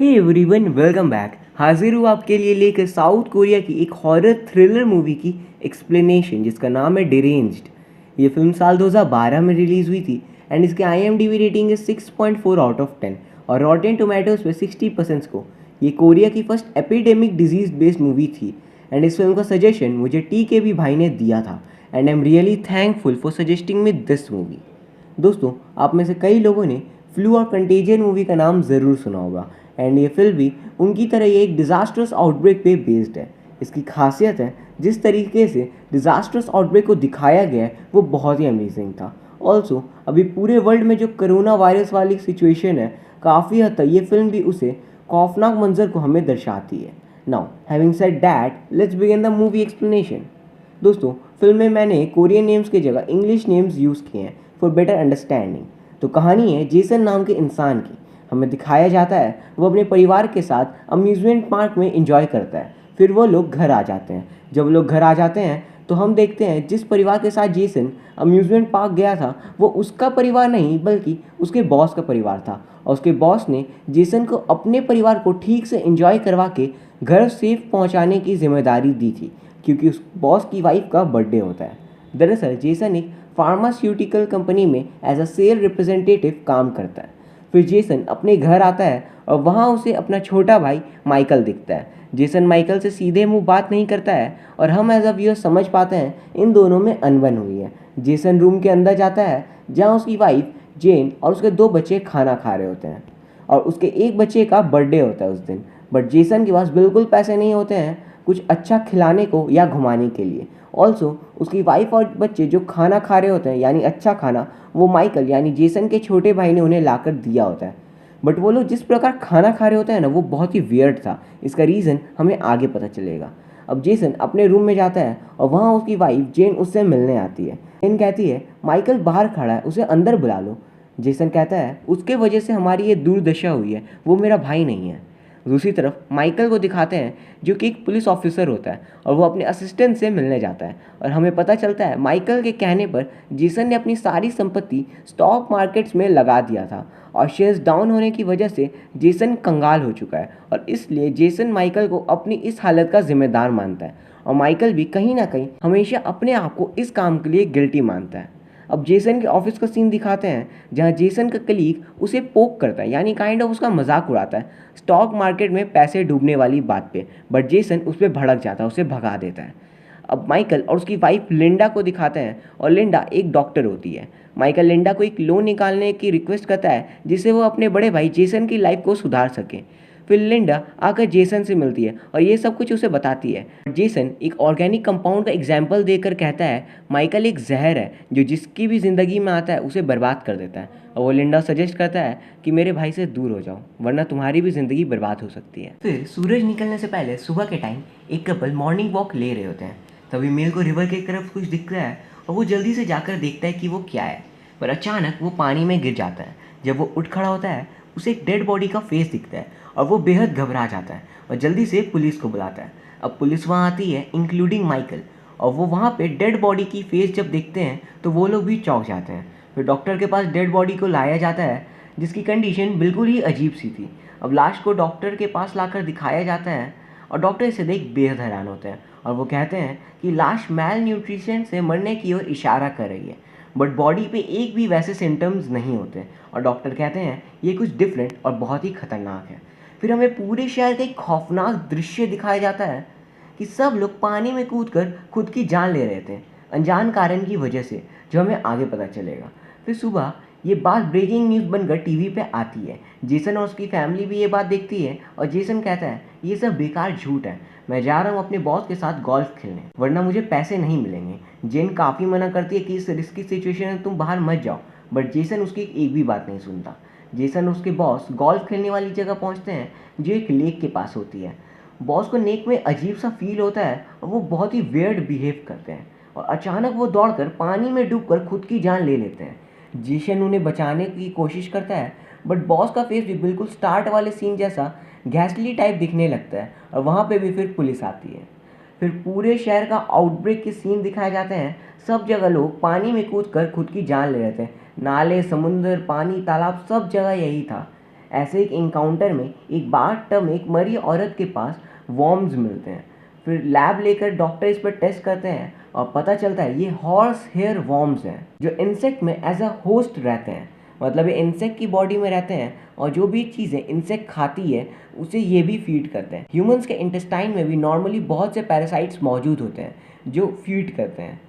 Hey everyone, welcome back. हाजिर हूँ आपके लिए लेकर साउथ कोरिया की एक हॉरर थ्रिलर मूवी की एक्सप्लेनेशन जिसका नाम है डिरेंज्ड। ये फिल्म साल 2012 में रिलीज़ हुई थी एंड इसके IMDb रेटिंग है 6.4 आउट ऑफ 10 और रॉटेन टोमेटोज पे 60% को। ये कोरिया की first epidemic disease based movie थी एंड इस फिल्म का सजेशन मुझे TKB भाई ने दिया था and I am really thankful for suggesting me this movie. दोस्तों, आप में से कई लोगों ने फ्लू और कंटेजियन मूवी का नाम ज़रूर सुना होगा एंड ये फिल्म भी उनकी तरह ये एक डिज़ास्टर्स आउटब्रेक पे बेस्ड है। इसकी खासियत है जिस तरीके से डिज़ास्टर्स आउटब्रेक को दिखाया गया है वो बहुत ही अमेजिंग था। ऑल्सो अभी पूरे वर्ल्ड में जो कोरोना वायरस वाली सिचुएशन है, काफ़ी हद तक ये फिल्म भी उसे खौफनाक मंजर को हमें दर्शाती है। Now having said that, let's begin the movie explanation. दोस्तों, फिल्म में मैंने कोरियन नेम्स की जगह इंग्लिश नेम्स यूज़ किए हैं फॉर बेटर अंडरस्टैंडिंग। तो कहानी है जेसन नाम के इंसान की। हमें दिखाया जाता है वो अपने परिवार के साथ अम्यूज़मेंट पार्क में इंजॉय करता है। फिर वो लोग घर आ जाते हैं। जब लोग घर आ जाते हैं तो हम देखते हैं जिस परिवार के साथ जेसन अम्यूज़मेंट पार्क गया था वो उसका परिवार नहीं बल्कि उसके बॉस का परिवार था, और उसके बॉस ने जेसन को अपने परिवार को ठीक से इंजॉय करवा के घर सेफ पहुंचाने की जिम्मेदारी दी थी, क्योंकि उस बॉस की वाइफ का बर्थडे होता है। दरअसल जेसन एक फार्मास्यूटिकल कंपनी में एज अ सेल रिप्रेजेंटेटिव काम करता है। फिर जेसन अपने घर आता है और वहाँ उसे अपना छोटा भाई माइकल दिखता है। जेसन माइकल से सीधे मुंह बात नहीं करता है और हम एज अ व्यूअर समझ पाते हैं इन दोनों में अनबन हुई है। जेसन रूम के अंदर जाता है जहाँ उसकी वाइफ जेन और उसके दो बच्चे खाना खा रहे होते हैं और उसके एक बच्चे का बर्थडे होता है उस दिन। बट जेसन के पास बिल्कुल पैसे नहीं होते हैं कुछ अच्छा खिलाने को या घुमाने के लिए। ऑल्सो उसकी वाइफ और बच्चे जो खाना खा रहे होते हैं यानी अच्छा खाना, वो माइकल यानी जेसन के छोटे भाई ने उन्हें लाकर दिया होता है। बट वो लोग जिस प्रकार खाना खा रहे होते हैं ना, वो बहुत ही वियर्ड था। इसका रीज़न हमें आगे पता चलेगा। अब जेसन अपने रूम में जाता है और वहाँ उसकी वाइफ जेन उससे मिलने आती है। जेन कहती है माइकल बाहर खड़ा है, उसे अंदर बुला लो। जेसन कहता है उसके वजह से हमारी ये दुर्दशा हुई है, वो मेरा भाई नहीं है। दूसरी तरफ माइकल को दिखाते हैं जो कि एक पुलिस ऑफिसर होता है और वो अपने असिस्टेंट से मिलने जाता है और हमें पता चलता है माइकल के कहने पर जेसन ने अपनी सारी संपत्ति स्टॉक मार्केट्स में लगा दिया था और शेयर्स डाउन होने की वजह से जेसन कंगाल हो चुका है और इसलिए जेसन माइकल को अपनी इस हालत का जिम्मेदार मानता है और माइकल भी कहीं ना कहीं हमेशा अपने आप को इस काम के लिए गिल्टी मानता है। अब जेसन के ऑफिस का सीन दिखाते हैं जहां जेसन का कलीग उसे पोक करता है यानी काइंड ऑफ उसका मजाक उड़ाता है स्टॉक मार्केट में पैसे डूबने वाली बात पे। बट जेसन उस पर भड़क जाता है, उसे भगा देता है। अब माइकल और उसकी वाइफ लिंडा को दिखाते हैं और लिंडा एक डॉक्टर होती है। माइकल लिंडा को एक लोन निकालने की रिक्वेस्ट करता है जिससे वो अपने बड़े भाई जेसन की लाइफ को सुधार सके। फिर लिंडा आकर जेसन से मिलती है और ये सब कुछ उसे बताती है। जेसन एक ऑर्गेनिक कंपाउंड का एग्जाम्पल देकर कहता है माइकल एक जहर है जो जिसकी भी ज़िंदगी में आता है उसे बर्बाद कर देता है, और वो लिंडा सजेस्ट करता है कि मेरे भाई से दूर हो जाओ वरना तुम्हारी भी ज़िंदगी बर्बाद हो सकती है। फिर सूरज निकलने से पहले सुबह के टाइम एक कपल मॉर्निंग वॉक ले रहे होते हैं। तभी मेल को रिवर की तरफ कुछ दिखता है और वो जल्दी से जाकर देखता है कि वो क्या है, पर अचानक वो पानी में गिर जाता है। जब वो उठ खड़ा होता है उसे एक डेड बॉडी का फेस दिखता है और वो बेहद घबरा जाता है और जल्दी से पुलिस को बुलाता है। अब पुलिस वहाँ आती है इंक्लूडिंग माइकल, और वो वहाँ पे डेड बॉडी की फेस जब देखते हैं तो वो लोग भी चौंक जाते हैं। फिर डॉक्टर के पास डेड बॉडी को लाया जाता है जिसकी कंडीशन बिल्कुल ही अजीब सी थी। अब लाश को डॉक्टर के पास लाकर दिखाया जाता है और डॉक्टर इसे देख बेहद हैरान होते हैं और वो कहते हैं कि लाश मैल न्यूट्रिशन से मरने की ओर इशारा कर रही है, बट बॉडी पे एक भी वैसे सिम्टम्स नहीं होते और डॉक्टर कहते हैं ये कुछ डिफरेंट और बहुत ही खतरनाक है। फिर हमें पूरे शहर का एक खौफनाक दृश्य दिखाया जाता है कि सब लोग पानी में कूदकर खुद की जान ले रहे थे अनजान कारण की वजह से, जो हमें आगे पता चलेगा। फिर सुबह ये बात ब्रेकिंग न्यूज़ बनकर टीवी पे आती है। जेसन और उसकी फैमिली भी ये बात देखती है और जेसन कहता है ये सब बेकार झूठ है, मैं जा रहा हूँ अपने बॉस के साथ गोल्फ खेलने वरना मुझे पैसे नहीं मिलेंगे। जेन काफ़ी मना करती है कि इस रिस्की सिचुएशन में तुम बाहर मत जाओ, बट जेसन उसकी एक भी बात नहीं सुनता। जेसन और उसके बॉस गोल्फ खेलने वाली जगह पहुंचते हैं जो एक लेक के पास होती है। बॉस को नेक में अजीब सा फील होता है और वो बहुत ही वियर्ड बिहेव करते हैं और अचानक वो दौड़कर पानी में डूबकर खुद की जान ले लेते हैं। जेसन उन्हें बचाने की कोशिश करता है बट बॉस का फेस भी बिल्कुल स्टार्ट वाले सीन जैसा घैसली टाइप दिखने लगता है और वहाँ पे भी फिर पुलिस आती है। फिर पूरे शहर का आउटब्रेक के सीन दिखाए जाते हैं। सब जगह लोग पानी में कूद कर खुद की जान ले रहे थे। नाले, समुंदर, पानी, तालाब, सब जगह यही था। ऐसे एक इनकाउंटर में एक बाथ में एक मरी औरत के पास वॉर्म्स मिलते हैं। फिर लैब लेकर डॉक्टर इस पर टेस्ट करते हैं और पता चलता है ये हॉर्स हेयर वॉर्म्स हैं जो इंसेक्ट में एज अ होस्ट रहते हैं। मतलब ये इंसेक्ट की बॉडी में रहते हैं और जो भी चीज़ें इंसेक्ट खाती है उसे ये भी फीड करते हैं। ह्यूमंस के इंटेस्टाइन में भी नॉर्मली बहुत से पैरासाइट्स मौजूद होते हैं जो फीड करते हैं,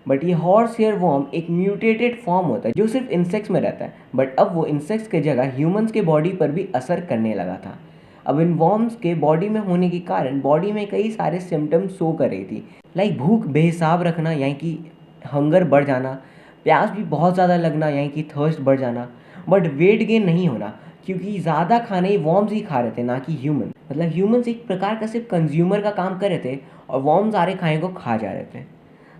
बट ये हॉर्स हेयर वॉर्म एक म्यूटेटेड फॉर्म होता है जो सिर्फ इंसेक्ट्स में रहता है, बट अब वो इंसेक्ट्स के जगह ह्यूमंस के बॉडी पर भी असर करने लगा था। अब इन वॉर्म्स के बॉडी में होने के कारण बॉडी में कई सारे सिम्टम्स शो कर रही थी, लाइक भूख बेहिसाब रखना यानी कि हंगर बढ़ जाना, प्यास भी बहुत ज़्यादा लगना यानी कि थर्स्ट बढ़ जाना, बट वेट गेन नहीं होना क्योंकि ज़्यादा खाने वॉर्म्स ही खा रहे थे ना कि ह्यूमन। मतलब ह्यूमंस एक प्रकार का सिर्फ कंज्यूमर का काम कर रहे थे और वॉर्म्स सारे खाने को खा जा रहे थे।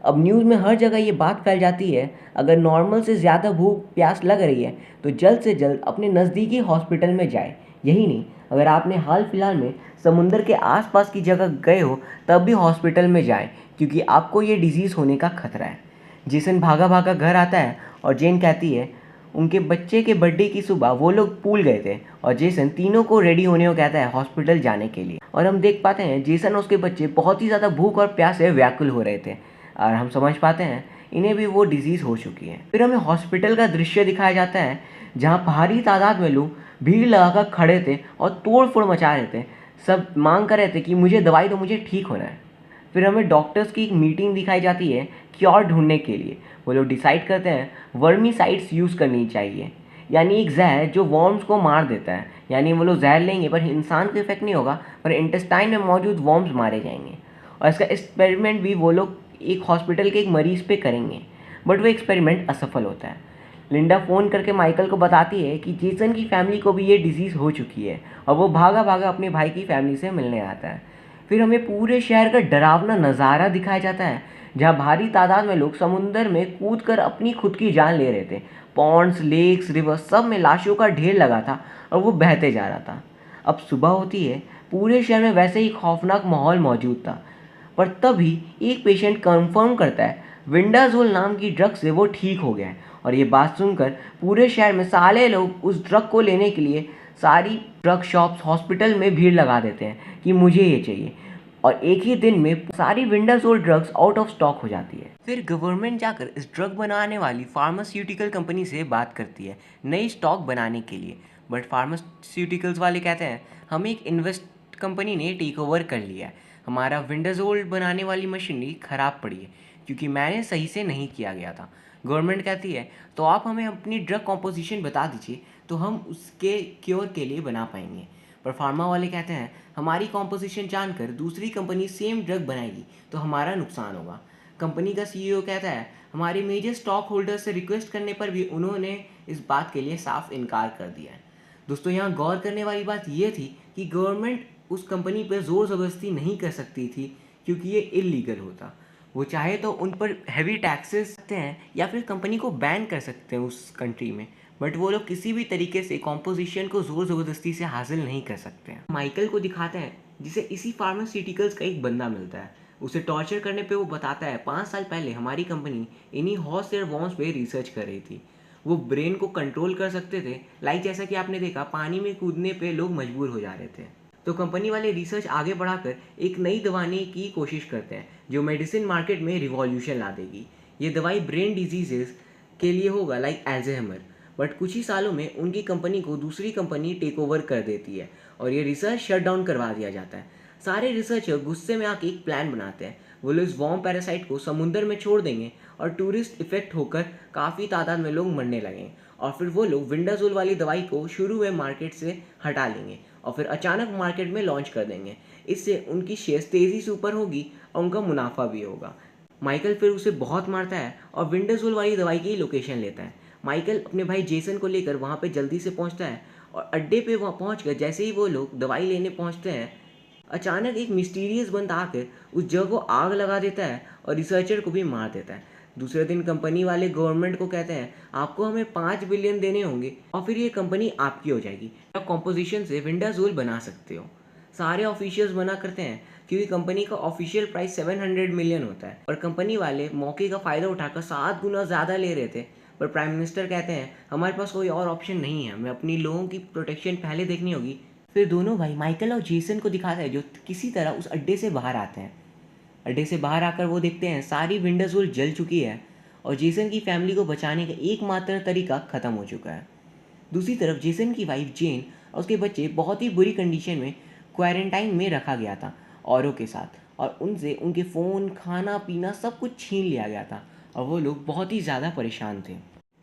अब न्यूज़ में हर जगह ये बात फैल जाती है, अगर नॉर्मल से ज़्यादा भूख प्यास लग रही है तो जल्द से जल्द अपने नज़दीकी हॉस्पिटल में जाए। यही नहीं, अगर आपने हाल फिलहाल में समुंदर के आसपास की जगह गए हो तब भी हॉस्पिटल में जाएं क्योंकि आपको ये डिजीज़ होने का खतरा है। जेसन भागा भागा घर आता है और जेन कहती है उनके बच्चे के बर्थडे की सुबह वो लोग पूल गए थे और जेसन तीनों को रेडी होने को कहता है हॉस्पिटल जाने के लिए। और हम देख पाते हैं जेसन और उसके बच्चे बहुत ही ज़्यादा भूख और प्यास से व्याकुल हो रहे थे और हम समझ पाते हैं इन्हें भी वो डिजीज़ हो चुकी है। फिर हमें हॉस्पिटल का दृश्य दिखाया जाता है जहाँ भारी तादाद में लोग भीड़ लगाकर खड़े थे और तोड़ फोड़ मचा रहे थे, सब मांग कर रहे थे कि मुझे दवाई दो, मुझे ठीक होना है। फिर हमें डॉक्टर्स की एक मीटिंग दिखाई जाती है क्योर ढूंढने के लिए। वो लोग डिसाइड करते हैं वर्मीसाइड्स यूज़ करनी चाहिए, यानी एक जहर जो वॉर्म्स को मार देता है। यानी वो लोग जहर लेंगे पर इंसान को इफेक्ट नहीं होगा, पर इंटेस्टाइन में मौजूद वॉर्म्स मारे जाएंगे। और इसका एक्सपेरिमेंट भी वो लोग एक हॉस्पिटल के एक मरीज़ पे करेंगे, बट वो एक्सपेरिमेंट असफल होता है। लिंडा फ़ोन करके माइकल को बताती है कि जेसन की फैमिली को भी ये डिजीज़ हो चुकी है और वो भागा भागा अपने भाई की फैमिली से मिलने आता है। फिर हमें पूरे शहर का डरावना नज़ारा दिखाया जाता है जहाँ भारी तादाद में लोग समुंदर में कूद कर अपनी खुद की जान ले रहे थे। पॉन्ड्स, लेक्स, रिवर्स सब में लाशों का ढेर लगा था और वो बहते जा रहा था। अब सुबह होती है, पूरे शहर में वैसे ही खौफनाक माहौल मौजूद था, पर तभी एक पेशेंट कंफर्म करता है विंडाजोल नाम की ड्रग से वो ठीक हो गया है। और ये बात सुनकर पूरे शहर में सारे लोग उस ड्रग को लेने के लिए सारी ड्रग शॉप्स, हॉस्पिटल में भीड़ लगा देते हैं कि मुझे ये चाहिए, और एक ही दिन में सारी विंडाजोल ड्रग्स आउट ऑफ स्टॉक हो जाती है। फिर गवर्नमेंट जाकर इस ड्रग बनाने वाली फार्मास्यूटिकल कंपनी से बात करती है नई स्टॉक बनाने के लिए, बट फार्मास्यूटिकल्स वाले कहते हैं हमें एक इन्वेस्ट कंपनी ने टेक ओवर कर लिया है, हमारा विंडाजोल बनाने वाली मशीनरी ख़राब पड़ी है क्योंकि मैंने सही से नहीं किया गया था। गवर्नमेंट कहती है तो आप हमें अपनी ड्रग कॉम्पोजिशन बता दीजिए तो हम उसके क्योर के लिए बना पाएंगे। पर फार्मा वाले कहते हैं हमारी कॉम्पोजिशन जानकर दूसरी कंपनी सेम ड्रग बनाएगी तो हमारा नुकसान होगा। कंपनी का सीईओ कहता है हमारे मेजर स्टॉक होल्डर से रिक्वेस्ट करने पर भी उन्होंने इस बात के लिए साफ इनकार कर दिया है। दोस्तों, यहाँ गौर करने वाली बात यह थी कि गवर्नमेंट उस कंपनी पर ज़ोर ज़बरदस्ती नहीं कर सकती थी क्योंकि ये इलीगल होता। वो चाहे तो उन पर हैवी टैक्सेस सकते हैं या फिर कंपनी को बैन कर सकते हैं उस कंट्री में, बट वो लोग किसी भी तरीके से कॉम्पोजिशन को ज़ोर ज़बरदस्ती से हासिल नहीं कर सकते हैं। माइकल को दिखाते हैं जिसे इसी फार्मास्यूटिकल्स का एक बंदा मिलता है, उसे टॉर्चर करने पे वो बताता है 5 साल पहले हमारी कंपनी इन्हीं हॉर्स एयर वॉर्म्स पे रिसर्च कर रही थी। वो ब्रेन को कंट्रोल कर सकते थे, लाइक जैसा कि आपने देखा पानी में कूदने पे लोग मजबूर हो जा रहे थे। तो कंपनी वाले रिसर्च आगे बढ़ाकर एक नई दवाने की कोशिश करते हैं जो मेडिसिन मार्केट में रिवॉल्यूशन ला देगी। ये दवाई ब्रेन डिजीजेस के लिए होगा, लाइक एल्जाइमर, बट कुछ ही सालों में उनकी कंपनी को दूसरी कंपनी टेक ओवर कर देती है और ये रिसर्च शट डाउन करवा दिया जाता है। सारे रिसर्चर गुस्से में आके एक प्लान बनाते हैं, वो लोग इस वॉर्म पैरासाइट को समुंदर में छोड़ देंगे और टूरिस्ट इफेक्ट होकर काफ़ी तादाद में लोग मरने लगेंगे और फिर वो लोग विंडाजोल वाली दवाई को शुरू में मार्केट से हटा लेंगे और फिर अचानक मार्केट में लॉन्च कर देंगे। इससे उनकी शेयर्स तेज़ी से ऊपर होगी और उनका मुनाफा भी होगा। माइकल फिर उसे बहुत मारता है और विंडाजोल वाली दवाई की लोकेशन लेता है। माइकल अपने भाई जेसन को लेकर वहाँ पे जल्दी से पहुँचता है और अड्डे पे वहाँ पहुँच कर जैसे ही वो लोग दवाई लेने पहुँचते हैं, अचानक एक मिस्टीरियस बंदा आकर उस जगह को आग लगा देता है और रिसर्चर को भी मार देता है। दूसरे दिन कंपनी वाले गवर्नमेंट को कहते हैं आपको हमें 5 बिलियन देने होंगे और फिर ये कंपनी आपकी हो जाएगी, आप कॉम्पोजिशन से विंडाजोल बना सकते हो। सारे ऑफिशियल्स मना करते हैं क्योंकि कंपनी का ऑफिशियल प्राइस 700 मिलियन होता है और कंपनी वाले मौके का फ़ायदा उठाकर 7 गुना ज़्यादा ले रहे थे, पर प्राइम मिनिस्टर कहते हैं हमारे पास कोई और ऑप्शन नहीं है, हमें अपनी लोगों की प्रोटेक्शन पहले देखनी होगी। फिर दोनों भाई माइकल और जेसन को दिखाता है जो किसी तरह उस अड्डे से बाहर आते हैं। अड्डे से बाहर आकर वो देखते हैं सारी विंडोज वॉल जल चुकी है और जेसन की फैमिली को बचाने का एकमात्र तरीका ख़त्म हो चुका है। दूसरी तरफ जेसन की वाइफ जेन और उसके बच्चे बहुत ही बुरी कंडीशन में क्वारंटाइन में रखा गया था औरों के साथ, और उनसे उनके फ़ोन, खाना पीना सब कुछ छीन लिया गया था और वो लोग बहुत ही ज़्यादा परेशान थे।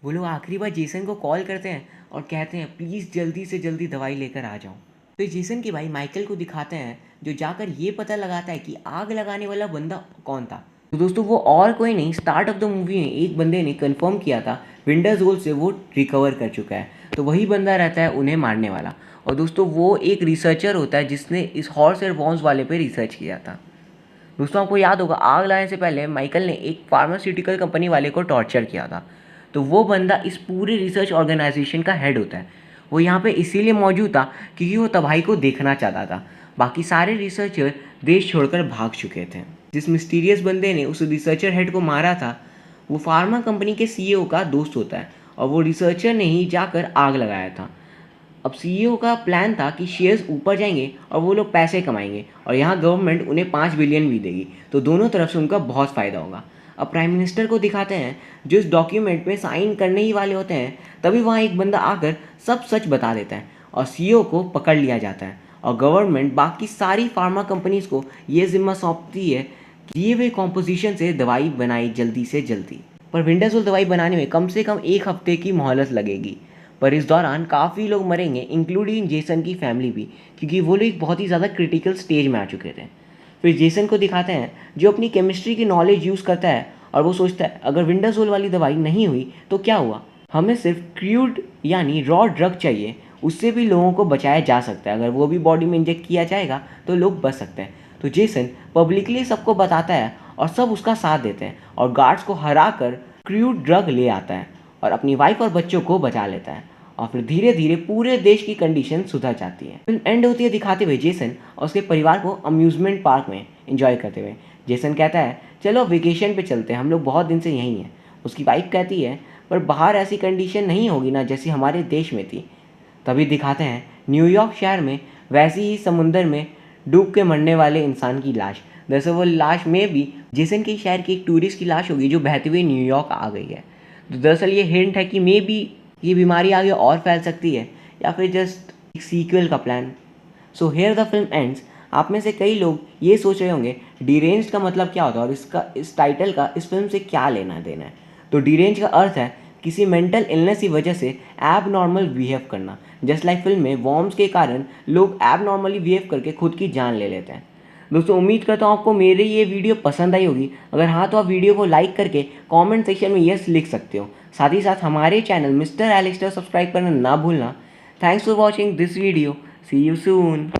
वो लोग आखिरी बार जेसन को कॉल करते हैं और कहते हैं प्लीज़ जल्दी से जल्दी दवाई लेकर आ जाओ। फिर जेसन के भाई माइकल को दिखाते हैं जो जाकर ये पता लगाता है कि आग लगाने वाला बंदा कौन था। तो दोस्तों वो और कोई नहीं, स्टार्ट ऑफ द मूवी में एक बंदे ने कंफर्म किया था विंडर्स गोल से वो रिकवर कर चुका है, तो वही बंदा रहता है उन्हें मारने वाला। और दोस्तों वो एक रिसर्चर होता है जिसने इस हॉर्स एयर वॉर्म्स वाले पे रिसर्च किया था। दोस्तों आपको याद होगा आग लगाने से पहले माइकल ने एक फार्मास्यूटिकल कंपनी वाले को टॉर्चर किया था, तो वो बंदा इस पूरे रिसर्च ऑर्गेनाइजेशन का हेड होता है। वो यहाँ पे इसीलिए मौजूद था क्योंकि वो तबाही को देखना चाहता था। बाकी सारे रिसर्चर देश छोड़कर भाग चुके थे। जिस मिस्टीरियस बंदे ने उस रिसर्चर हेड को मारा था वो फार्मा कंपनी के सीईओ का दोस्त होता है और वो रिसर्चर ने ही जाकर आग लगाया था। अब सीईओ का प्लान था कि शेयर्स ऊपर जाएंगे और वो लोग पैसे कमाएंगे और यहाँ गवर्नमेंट उन्हें 5 बिलियन भी देगी, तो दोनों तरफ से उनका बहुत फ़ायदा होगा। अब प्राइम मिनिस्टर को दिखाते हैं जो इस डॉक्यूमेंट में साइन करने ही वाले होते हैं, तभी वहाँ एक बंदा आकर सब सच बता देता है और सीईओ को पकड़ लिया जाता है और गवर्नमेंट बाकी सारी फार्मा कंपनीज़ को ये जिम्मा सौंपती है कि ये वे कॉम्पोजिशन से दवाई बनाई जल्दी से जल्दी। पर विंडरसोल दवाई बनाने में कम से कम 1 हफ्ते की मोहलत लगेगी, पर इस दौरान काफ़ी लोग मरेंगे इंक्लूडिंग जेसन की फैमिली भी, क्योंकि वो लोग बहुत ही ज़्यादा क्रिटिकल स्टेज में आ चुके थे। फिर जेसन को दिखाते हैं जो अपनी केमिस्ट्री की नॉलेज यूज़ करता है और वो सोचता है अगर विंडरसोल वाली दवाई नहीं हुई तो क्या हुआ, हमें सिर्फ क्रूड यानी रॉ ड्रग चाहिए, उससे भी लोगों को बचाया जा सकता है। अगर वो भी बॉडी में इंजेक्ट किया जाएगा तो लोग बच सकते हैं। तो जेसन पब्लिकली सबको बताता है और सब उसका साथ देते हैं और गार्ड्स को हरा कर क्रूड ड्रग ले आता है और अपनी वाइफ और बच्चों को बचा लेता है और फिर धीरे धीरे पूरे देश की कंडीशन सुधर जाती है। फिल्म एंड होती है दिखाते हुए जेसन और उसके परिवार को अम्यूजमेंट पार्क में एंजॉय करते हुए। जेसन कहता है चलो वेकेशन पे चलते हैं, हम लोग बहुत दिन से यहीं हैं। उसकी वाइफ कहती है पर बाहर ऐसी कंडीशन नहीं होगी ना जैसी हमारे देश में थी। तभी दिखाते हैं न्यूयॉर्क शहर में वैसी ही समुंदर में डूब के मरने वाले इंसान की लाश। दरअसल वो लाश में भी जेसन के शहर की एक टूरिस्ट की लाश होगी जो बहते हुए न्यूयॉर्क आ गई है। तो दरअसल ये हिंट है कि मे बी ये बीमारी आगे और फैल सकती है या फिर जस्ट एक सीक्वल का plan. So here the film ends. आप में से कई लोग ये सोच रहे होंगे डिरेंज्ड का मतलब क्या होता है और इस टाइटल का इस फिल्म से क्या लेना देना है। तो डिरेंज का अर्थ है किसी मेंटल इलनेस की वजह से एब नॉर्मल बिहेव करना। जस्ट लाइक फिल्म में वॉर्म्स के कारण लोग एब नॉर्मली बिहेव करके खुद की जान ले लेते हैं। दोस्तों उम्मीद करता हूँ आपको मेरी ये वीडियो पसंद आई होगी। अगर हाँ तो आप वीडियो को लाइक करके कमेंट सेक्शन में यस लिख सकते हो। साथ ही साथ हमारे चैनल मिस्टर एलेक्स्टर सब्सक्राइब करना ना भूलना। Thanks for watching this video, see you soon.